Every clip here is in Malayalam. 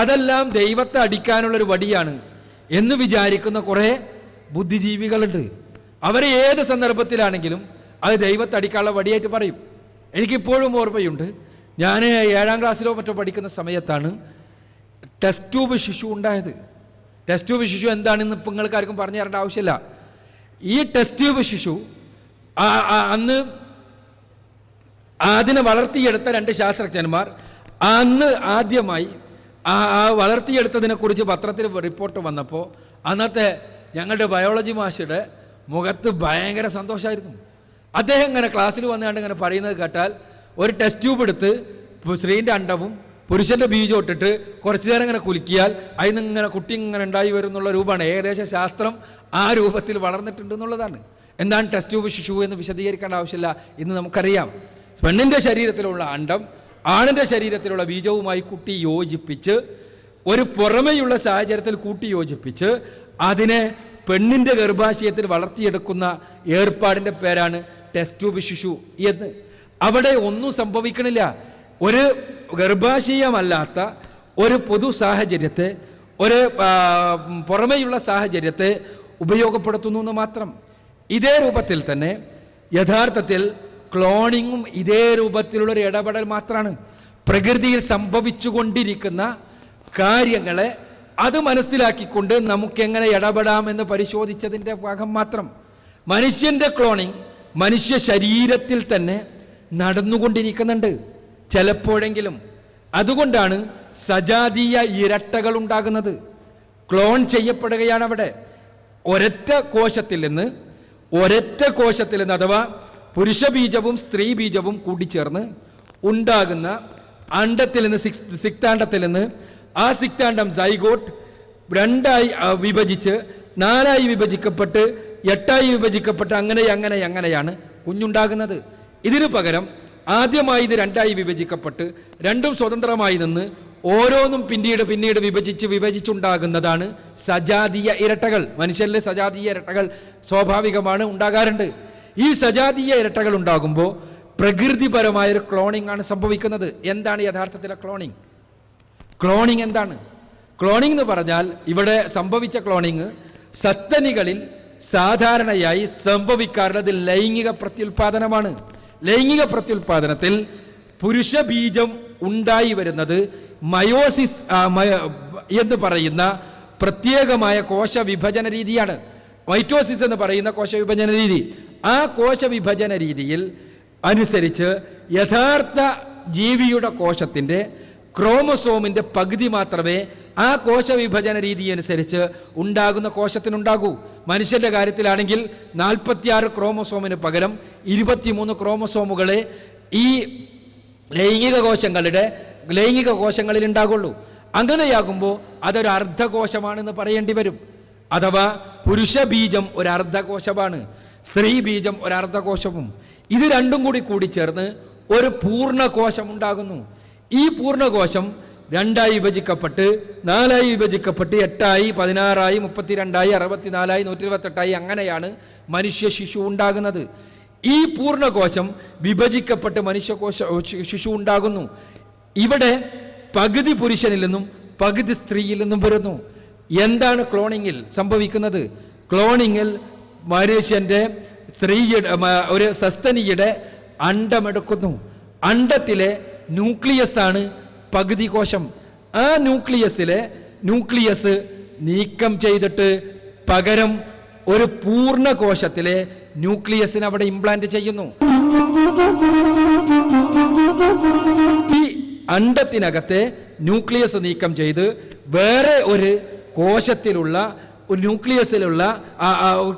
അതെല്ലാം ദൈവത്തെ അടിക്കാനുള്ളൊരു വടിയാണ് എന്ന് വിചാരിക്കുന്ന കുറേ ബുദ്ധിജീവികളുണ്ട്. അവരെ ഏത് സന്ദർഭത്തിലാണെങ്കിലും അത് ദൈവത്തെ അടിക്കാനുള്ള വടിയായിട്ട് പറയും. എനിക്കിപ്പോഴും ഓർമ്മയുണ്ട്, ഞാൻ 7ാം ക്ലാസ്സിലോ മറ്റോ പഠിക്കുന്ന സമയത്താണ് ടെസ്റ്റ് ട്യൂബ് ശിശു ഉണ്ടായത്. ടെസ്റ്റ് ട്യൂബ് ശിശു എന്താണെന്ന് ഇപ്പം നിങ്ങൾക്ക് ആർക്കും പറഞ്ഞു തരേണ്ട ആവശ്യമില്ല. ഈ ടെസ്റ്റ് ട്യൂബ് ശിശു അന്ന് അതിനെ വളർത്തിയെടുത്ത 2 ശാസ്ത്രജ്ഞന്മാർ അന്ന് ആദ്യമായി വളർത്തിയെടുത്തതിനെ കുറിച്ച് പത്രത്തിൽ റിപ്പോർട്ട് വന്നപ്പോൾ അന്നത്തെ ഞങ്ങളുടെ ബയോളജി മാഷുടെ മുഖത്ത് ഭയങ്കര സന്തോഷമായിരുന്നു. അദ്ദേഹം ഇങ്ങനെ ക്ലാസ്സിൽ വന്നുകൊണ്ട് ഇങ്ങനെ പറയുന്നത് കേട്ടാൽ, ഒരു ടെസ്റ്റ് ട്യൂബ് എടുത്ത് സ്ത്രീൻ്റെ അണ്ടവും പുരുഷൻ്റെ ബീജം ഇട്ടിട്ട് കുറച്ചു നേരം ഇങ്ങനെ കുലുക്കിയാൽ അതിന് ഇങ്ങനെ കുട്ടി ഇങ്ങനെ ഉണ്ടായി വരും എന്നുള്ള രൂപമാണ്. ഏകദേശം ശാസ്ത്രം ആ രൂപത്തിൽ വളർന്നിട്ടുണ്ട് എന്നുള്ളതാണ്. എന്താണ് ടെസ്റ്റ് ട്യൂബ് ശിശു എന്ന് വിശദീകരിക്കേണ്ട ആവശ്യമില്ല, ഇന്ന് നമുക്കറിയാം. പെണ്ണിൻ്റെ ശരീരത്തിലുള്ള അണ്ടം ആണിൻ്റെ ശരീരത്തിലുള്ള ബീജവുമായി കൂട്ടി യോജിപ്പിച്ച് ഒരു പുറമെയുള്ള സാഹചര്യത്തിൽ കൂട്ടി യോജിപ്പിച്ച് അതിനെ പെണ്ണിൻ്റെ ഗർഭാശയത്തിൽ വളർത്തിയെടുക്കുന്ന ഏർപ്പാടിൻ്റെ പേരാണ് ടെസ്റ്റ് ട്യൂബ് ശിശു എന്ന്. അവിടെ ഒന്നും സംഭവിക്കണില്ല. ഒരു ഗർഭാശയമല്ലാത്ത ഒരു പൊതു സാഹചര്യത്തെ, ഒരു പുറമെയുള്ള സാഹചര്യത്തെ ഉപയോഗപ്പെടുത്തുന്നു എന്ന് മാത്രം. ഇതേ രൂപത്തിൽ തന്നെ യഥാർത്ഥത്തിൽ ക്ലോണിങ്ങും ഇതേ രൂപത്തിലുള്ളൊരു ഇടപെടൽ മാത്രമാണ്. പ്രകൃതിയിൽ സംഭവിച്ചുകൊണ്ടിരിക്കുന്ന കാര്യങ്ങളെ അത് മനസ്സിലാക്കിക്കൊണ്ട് നമുക്കെങ്ങനെ ഇടപെടാം എന്ന് പരിശോധിച്ചതിൻ്റെ ഭാഗം മാത്രം. മനുഷ്യൻ്റെ ക്ലോണിങ് മനുഷ്യ ശരീരത്തിൽ തന്നെ നടന്നുകൊണ്ടിരിക്കുന്നുണ്ട് ചിലപ്പോഴെങ്കിലും. അതുകൊണ്ടാണ് സജാതീയ ഇരട്ടകൾ ഉണ്ടാകുന്നത്. ക്ലോൺ ചെയ്യപ്പെടുകയാണ് അവിടെ. ഒരൊറ്റ കോശത്തിൽ നിന്ന് അഥവാ പുരുഷ ബീജവും സ്ത്രീ ബീജവും കൂടിച്ചേർന്ന് ഉണ്ടാകുന്ന അണ്ടത്തിൽ നിന്ന്, സിക്താണ്ഡത്തിൽ നിന്ന്, ആ സിക്താണ്ഡം സൈഗോട്ട് 2ആയി വിഭജിച്ച് 4ആയി വിഭജിക്കപ്പെട്ട് 8ആയി വിഭജിക്കപ്പെട്ട് അങ്ങനെയാണ് കുഞ്ഞുണ്ടാകുന്നത്. ഇതിനു പകരം ആദ്യമായി ഇത് 2ആയി വിഭജിക്കപ്പെട്ട് 2ഉം സ്വതന്ത്രമായി നിന്ന് ഓരോന്നും പിന്നീട് വിഭജിച്ചുണ്ടാകുന്നതാണ് സജാതീയ ഇരട്ടകൾ. മനുഷ്യരിലെ സജാതീയ ഇരട്ടകൾ സ്വാഭാവികമാണ്, ഉണ്ടാകാറുണ്ട്. ഈ സജാതീയ ഇരട്ടകൾ ഉണ്ടാകുമ്പോൾ പ്രകൃതിപരമായൊരു ക്ലോണിംഗ് ആണ് സംഭവിക്കുന്നത്. എന്താണ് യഥാർത്ഥത്തിലെ ക്ലോണിംഗ്? ക്ലോണിംഗ് എന്താണ്? ക്ലോണിംഗ് എന്ന് പറഞ്ഞാൽ ഇവിടെ സംഭവിച്ച ക്ലോണിംഗ് സസ്തനികളിൽ സാധാരണയായി സംഭവിക്കാറുള്ളത് ലൈംഗിക പ്രത്യുൽപാദനമാണ്. ലൈംഗിക പ്രത്യുൽപാദനത്തിൽ പുരുഷ ബീജം ഉണ്ടായി വരുന്നത് മയോസിസ് എന്ന് പറയുന്ന പ്രത്യേകമായ കോശവിഭജന രീതിയാണ്. മൈറ്റോസിസ് എന്ന് പറയുന്ന കോശവിഭജന രീതി. ആ കോശവിഭജന രീതിയിൽ അനുസരിച്ച് യഥാർത്ഥ ജീവിയുടെ കോശത്തിൻ്റെ ക്രോമസോമിൻ്റെ പകുതി മാത്രമേ ആ കോശവിഭജന രീതി അനുസരിച്ച് ഉണ്ടാകുന്ന കോശത്തിനുണ്ടാകൂ. മനുഷ്യൻ്റെ കാര്യത്തിലാണെങ്കിൽ 46 ക്രോമസോമിന് പകരം 23 ക്രോമസോമുകളെ ഈ ലൈംഗിക കോശങ്ങളിൽ ഉണ്ടാകുള്ളൂ. അങ്ങനെയാകുമ്പോൾ അതൊരു അർദ്ധകോശമാണെന്ന് പറയേണ്ടി വരും. അഥവാ പുരുഷ ബീജം ഒരു അർദ്ധകോശമാണ്, സ്ത്രീ ബീജം ഒരു അർദ്ധകോശവും. ഇത് രണ്ടും കൂടി ചേർന്ന് ഒരു പൂർണ്ണകോശം ഉണ്ടാകുന്നു. ഈ പൂർണ്ണകോശം 2ആയി വിഭജിക്കപ്പെട്ട് 4ആയി വിഭജിക്കപ്പെട്ട് 8ആയി 16ആയി 32ആയി 64ആയി 128ആയി അങ്ങനെയാണ് മനുഷ്യ ശിശു ഉണ്ടാകുന്നത്. ഈ പൂർണ്ണകോശം വിഭജിക്കപ്പെട്ട് ശിശു ഉണ്ടാകുന്നു. ഇവിടെ പകുതി പുരുഷനിൽ നിന്നും പകുതി സ്ത്രീയിൽ നിന്നും വരുന്നു. എന്താണ് ക്ലോണിങ്ങിൽ സംഭവിക്കുന്നത്? ക്ലോണിങ്ങിൽ മനുഷ്യൻ്റെ ഒരു സസ്തനിയുടെ അണ്ടമെടുക്കുന്നു. അണ്ടത്തിലെ ന്യൂക്ലിയസ് ആണ് പകുതി കോശം. ആ ന്യൂക്ലിയസ് നീക്കം ചെയ്തിട്ട് പകരം ഒരു പൂർണ്ണ കോശത്തിലെ ന്യൂക്ലിയസിനെ അവിടെ ഇംപ്ലാന്റ് ചെയ്യുന്നു. ഈ അണ്ടത്തിനകത്തെ ന്യൂക്ലിയസ് നീക്കം ചെയ്ത് വേറെ ഒരു കോശത്തിലുള്ള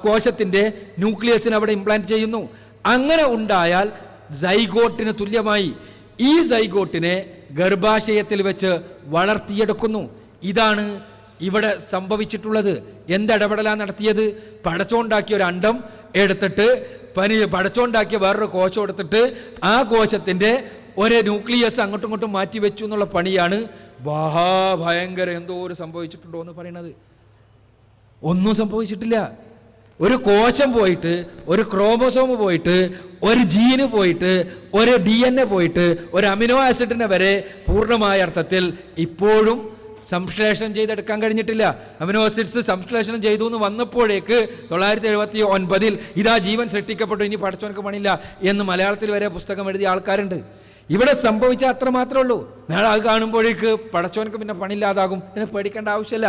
കോശത്തിന്റെ ന്യൂക്ലിയസിനെ അവിടെ ഇംപ്ലാന്റ് ചെയ്യുന്നു. അങ്ങനെ ഉണ്ടായാൽ സൈഗോട്ടിന് തുല്യമായി ഈ സൈഗോട്ടിനെ ഗർഭാശയത്തിൽ വെച്ച് വളർത്തിയെടുക്കുന്നു. ഇതാണ് ഇവിടെ സംഭവിച്ചിട്ടുള്ളത്. എന്തിടപെടലാണ് നടത്തിയത്? പടച്ചോണ്ടാക്കിയ ഒരു അണ്ടം എടുത്തിട്ട് പടച്ചോണ്ടാക്കിയ വേറൊരു കോശം എടുത്തിട്ട് ആ കോശത്തിന്റെ ഒരു ന്യൂക്ലിയസ് അങ്ങോട്ടും ഇങ്ങോട്ടും മാറ്റി വെച്ചു എന്നുള്ള പണിയാണ്. ഭയങ്കര എന്തോ ഒരു സംഭവിച്ചിട്ടുണ്ടോ എന്ന് പറയുന്നത്. ഒന്നും സംഭവിച്ചിട്ടില്ല. ഒരു കോശം പോയിട്ട്, ഒരു ക്രോമസോം പോയിട്ട്, ഒരു ജീന് പോയിട്ട്, ഒരു DNA പോയിട്ട്, ഒരു അമിനോ ആസിഡിനെ വരെ പൂർണ്ണമായ അർത്ഥത്തിൽ ഇപ്പോഴും സംശ്ലേഷണം ചെയ്തെടുക്കാൻ കഴിഞ്ഞിട്ടില്ല. അമിനോ ആസിഡ്സ് സംശ്ലേഷണം ചെയ്തു എന്ന് വന്നപ്പോഴേക്ക് 979 ഇതാ ജീവൻ സൃഷ്ടിക്കപ്പെട്ടു, ഇനി പഠിച്ചവനക്ക് പണിയില്ല എന്ന് മലയാളത്തിൽ വരെ പുസ്തകം എഴുതിയ ആൾക്കാരുണ്ട്. ഇവിടെ സംഭവിച്ച അത്ര മാത്രമേ ഉള്ളൂ. നാളെ അത് കാണുമ്പോഴേക്ക് പടച്ചവനക്ക് പിന്നെ പണിയില്ലാതാകും എന്ന് പേടിക്കേണ്ട ആവശ്യമില്ല.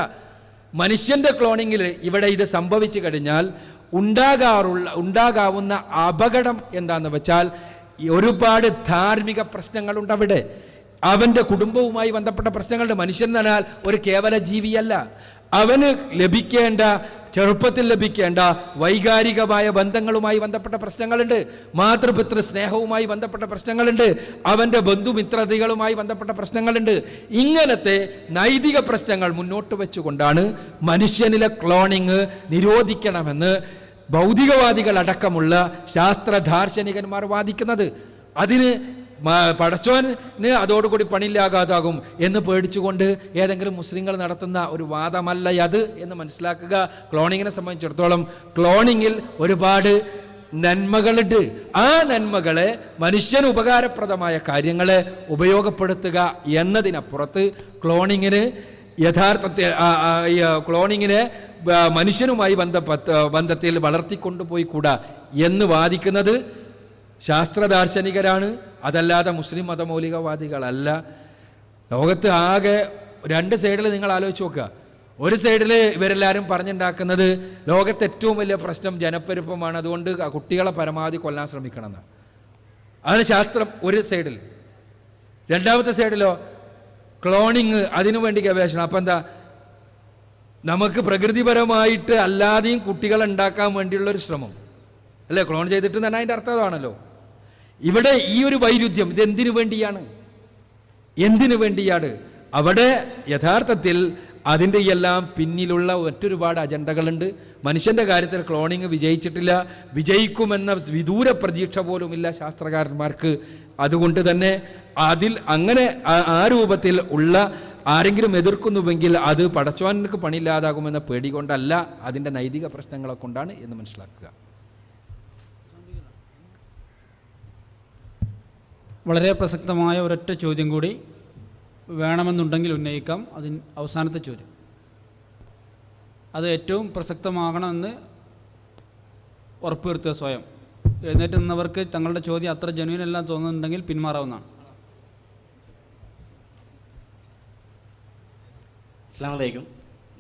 മനുഷ്യന്റെ ക്ലോണിങ്ങിൽ ഇവിടെ ഇത് സംഭവിച്ചു കഴിഞ്ഞാൽ ഉണ്ടാകാവുന്ന അപകടം എന്താണെന്ന് വെച്ചാൽ ഒരുപാട് ധാർമ്മിക പ്രശ്നങ്ങളുണ്ട് അവിടെ. അവൻ്റെ കുടുംബവുമായി ബന്ധപ്പെട്ട പ്രശ്നങ്ങളുണ്ട്. മനുഷ്യൻ എന്ന് പറഞ്ഞാൽ ഒരു കേവല ജീവിയല്ല. അവന് ലഭിക്കേണ്ട, ചെറുപ്പത്തിൽ ലഭിക്കേണ്ട വൈകാരികമായ ബന്ധങ്ങളുമായി ബന്ധപ്പെട്ട പ്രശ്നങ്ങളുണ്ട്. മാതൃപിതൃ സ്നേഹവുമായി ബന്ധപ്പെട്ട പ്രശ്നങ്ങളുണ്ട്. അവൻ്റെ ബന്ധുമിത്രതകളുമായി ബന്ധപ്പെട്ട പ്രശ്നങ്ങളുണ്ട്. ഇങ്ങനത്തെ നൈതിക പ്രശ്നങ്ങൾ മുന്നോട്ട് വെച്ചുകൊണ്ടാണ് മനുഷ്യനിലെ ക്ലോണിങ് നിരോധിക്കണമെന്ന് ഭൗതികവാദികളടക്കമുള്ള ശാസ്ത്ര ദാർശനികന്മാർ വാദിക്കുന്നത്. അതിന് പടച്ചോന് അതോടുകൂടി പണിയില്ലാകാതാകും എന്ന് പേടിച്ചുകൊണ്ട് ഏതെങ്കിലും മുസ്ലിങ്ങൾ നടത്തുന്ന ഒരു വാദമല്ല അത് എന്ന് മനസ്സിലാക്കുക. ക്ലോണിങ്ങിനെ സംബന്ധിച്ചിടത്തോളം ക്ലോണിങ്ങിൽ ഒരുപാട് നന്മകളുണ്ട്. ആ നന്മകളെ മനുഷ്യന് ഉപകാരപ്രദമായ കാര്യങ്ങളെ ഉപയോഗപ്പെടുത്തുക എന്നതിനപ്പുറത്ത് ക്ലോണിങ്ങിന് ക്ലോണിങ്ങിനെ മനുഷ്യനുമായി ബന്ധത്തിൽ വളർത്തിക്കൊണ്ടുപോയി കൂടാ എന്ന് വാദിക്കുന്നത് ശാസ്ത്ര ദാർശനികരാണ്, അതല്ലാതെ മുസ്ലിം മതമൗലികവാദികളല്ല. ലോകത്ത് ആകെ രണ്ട് സൈഡിൽ നിങ്ങൾ ആലോചിച്ച് നോക്കുക. ഒരു സൈഡിൽ ഇവരെല്ലാവരും പറഞ്ഞുണ്ടാക്കുന്നത് ലോകത്തെ ഏറ്റവും വലിയ പ്രശ്നം ജനപ്പെരുപ്പമാണ്, അതുകൊണ്ട് കുട്ടികളെ പരമാവധി കൊല്ലാൻ ശ്രമിക്കണം എന്നാണ്. അതാണ് ശാസ്ത്രം ഒരു സൈഡിൽ. രണ്ടാമത്തെ സൈഡിലോ ക്ലോണിങ്, അതിനു വേണ്ടി ഗവേഷണം. അപ്പം എന്താ, നമുക്ക് പ്രകൃതിപരമായിട്ട് അല്ലാതെയും കുട്ടികളെ ഉണ്ടാക്കാൻ വേണ്ടിയുള്ളൊരു ശ്രമം അല്ലേ ക്ലോൺ ചെയ്തിട്ട് തന്നെ. അതിൻ്റെ അർത്ഥം അതാണല്ലോ. ഇവിടെ ഈ ഒരു വൈരുദ്ധ്യം ഇത് എന്തിനു വേണ്ടിയാണ്? അവിടെ യഥാർത്ഥത്തിൽ അതിൻ്റെ എല്ലാം പിന്നിലുള്ള മറ്റൊരുപാട് അജണ്ടകളുണ്ട്. മനുഷ്യൻ്റെ കാര്യത്തിൽ ക്ലോണിങ് വിജയിച്ചിട്ടില്ല, വിജയിക്കുമെന്ന വിദൂര പ്രതീക്ഷ പോലുമില്ല ശാസ്ത്രകാരന്മാർക്ക്. അതുകൊണ്ട് തന്നെ അതിൽ അങ്ങനെ ആ രൂപത്തിൽ ഉള്ള ആരെങ്കിലും എതിർക്കുന്നുവെങ്കിൽ അത് പടച്ചവനക്ക് പണിയില്ലാതാകുമെന്ന പേടി കൊണ്ടല്ല, അതിൻ്റെ നൈതിക പ്രശ്നങ്ങളെ കൊണ്ടാണ് എന്ന് മനസ്സിലാക്കുക. വളരെ പ്രസക്തമായ ഒരൊറ്റ ചോദ്യം കൂടി വേണമെന്നുണ്ടെങ്കിൽ ഉന്നയിക്കാം. അതിന് അവസാനത്തെ ചോദ്യം, അത് ഏറ്റവും പ്രസക്തമാകണമെന്ന് ഉറപ്പുവരുത്തുക. സ്വയം എഴുന്നേറ്റ് നിന്നവർക്ക് തങ്ങളുടെ ചോദ്യം അത്ര ജനുവിൻ എല്ലാം തോന്നുന്നുണ്ടെങ്കിൽ പിന്മാറാവുന്നതാണ്. അസ്സലാമു അലൈക്കും.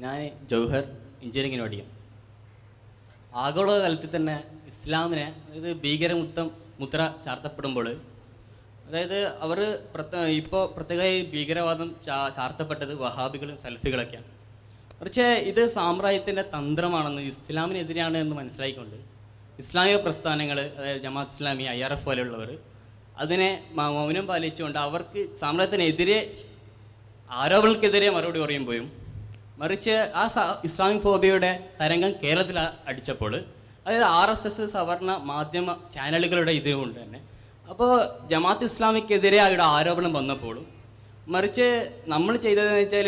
ഞാൻ ജൗഹർ എഞ്ചിനീയറിങ്ങിന് പഠിക്കും. ആഗോളതലത്തിൽ തന്നെ ഇസ്ലാമിനെ, അതായത് മുദ്ര ചാർത്തപ്പെടുമ്പോൾ, അതായത് അവർ ഇപ്പോൾ പ്രത്യേകമായി ഭീകരവാദം ചാർത്തപ്പെട്ടത് വഹാബികളും സലഫികളൊക്കെയാണ്. പക്ഷേ ഇത് സാമ്രാജ്യത്തിൻ്റെ തന്ത്രമാണെന്ന്, ഇസ്ലാമിനെതിരെയാണ് എന്ന് മനസ്സിലാക്കിക്കൊണ്ട് ഇസ്ലാമിക പ്രസ്ഥാനങ്ങൾ, അതായത് ജമാഅത്ത് ഇസ്ലാമി, IRF പോലെയുള്ളവർ അതിനെ മൗനം പാലിച്ചുകൊണ്ട് അവർക്ക് സാമ്രാജ്യത്തിനെതിരെ ആരോപണങ്ങൾക്കെതിരെ മറുപടി പറയുമ്പോഴും, മറിച്ച് ആ ഇസ്ലാമിക് ഫോബിയയുടെ തരംഗം കേരളത്തിൽ അടിച്ചപ്പോൾ, അതായത് RSS സവർണ മാധ്യമ ചാനലുകളുടെ ഇതുകൊണ്ട് തന്നെ, അപ്പോൾ ജമാഅത്ത് ഇസ്ലാമിക്കെതിരെ അവരുടെ ആരോപണം വന്നപ്പോഴും, മറിച്ച് നമ്മൾ ചെയ്തതെന്ന് വെച്ചാൽ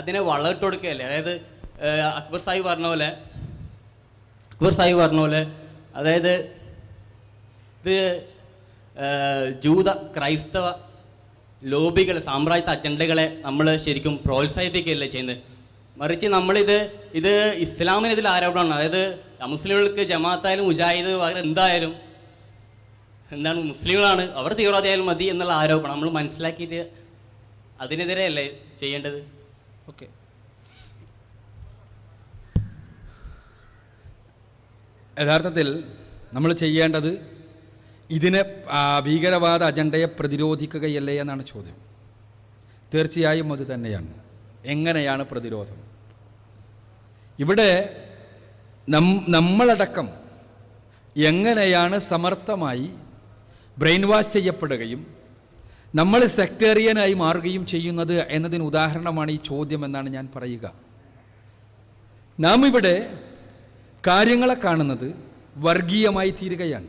അതിനെ വളമിട്ട് കൊടുക്കുകയല്ലേ. അതായത് അക്ബർ സാഹിബ് പറഞ്ഞ പോലെ അതായത് ഇത് ജൂത ക്രൈസ്തവ ലോബികൾ, സാമ്രാജ്യത്വ അജണ്ടകളെ നമ്മൾ ശരിക്കും പ്രോത്സാഹിപ്പിക്കുകയല്ലേ ചെയ്യുന്നത്. മറിച്ച് നമ്മളിത് ഇസ്ലാമിനെതിരെ ആരോപണമാണ്. അതായത് മുസ്ലിങ്ങൾക്ക് ജമാഅത്തായാലും മുജാഹിദ് എന്തായാലും എന്താണ്, മുസ്ലിങ്ങളാണ്, അവർ തീവ്രവാദിയായാലും മതി എന്നുള്ള ആരോപണം നമ്മൾ മനസ്സിലാക്കിയിട്ട് അതിനെതിരെ അല്ലേ ചെയ്യേണ്ടത്? ഓക്കെ. യഥാർത്ഥത്തിൽ നമ്മൾ ചെയ്യേണ്ടത് ഇതിനെ ഭീകരവാദ അജണ്ടയെ പ്രതിരോധിക്കുകയല്ലേ എന്നാണ് ചോദ്യം. തീർച്ചയായും അത് തന്നെയാണ്. എങ്ങനെയാണ് പ്രതിരോധം? ഇവിടെ നമ്മളടക്കം എങ്ങനെയാണ് സമർത്ഥമായി ബ്രെയിൻ വാഷ് ചെയ്യപ്പെടുകയും നമ്മൾ സെക്ടേറിയനായി മാറുകയും ചെയ്യുന്നത് എന്നതിന് ഉദാഹരണമാണ് ഈ ചോദ്യം എന്നാണ് ഞാൻ പറയുക. നാം ഇവിടെ കാര്യങ്ങളെ കാണുന്നത് വർഗീയമായി തീരുകയാണ്.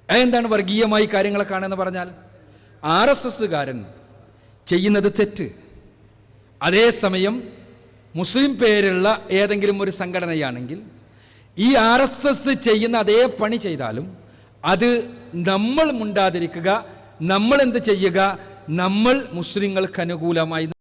എന്താണ് വർഗീയമായി കാര്യങ്ങളെ കാണുമെന്ന് പറഞ്ഞാൽ, RSSകാരൻ ചെയ്യുന്നത് തെറ്റ്, അതേസമയം മുസ്ലിം പേരുള്ള ഏതെങ്കിലും ഒരു സംഘടനയാണെങ്കിൽ ഈ RSS ചെയ്യുന്ന അതേ പണി ചെയ്താലും അത് നമ്മൾ മുണ്ടാതിരിക്കുക, നമ്മൾ എന്ത് ചെയ്യുക, നമ്മൾ മുസ്ലിങ്ങൾക്ക് അനുകൂലമായി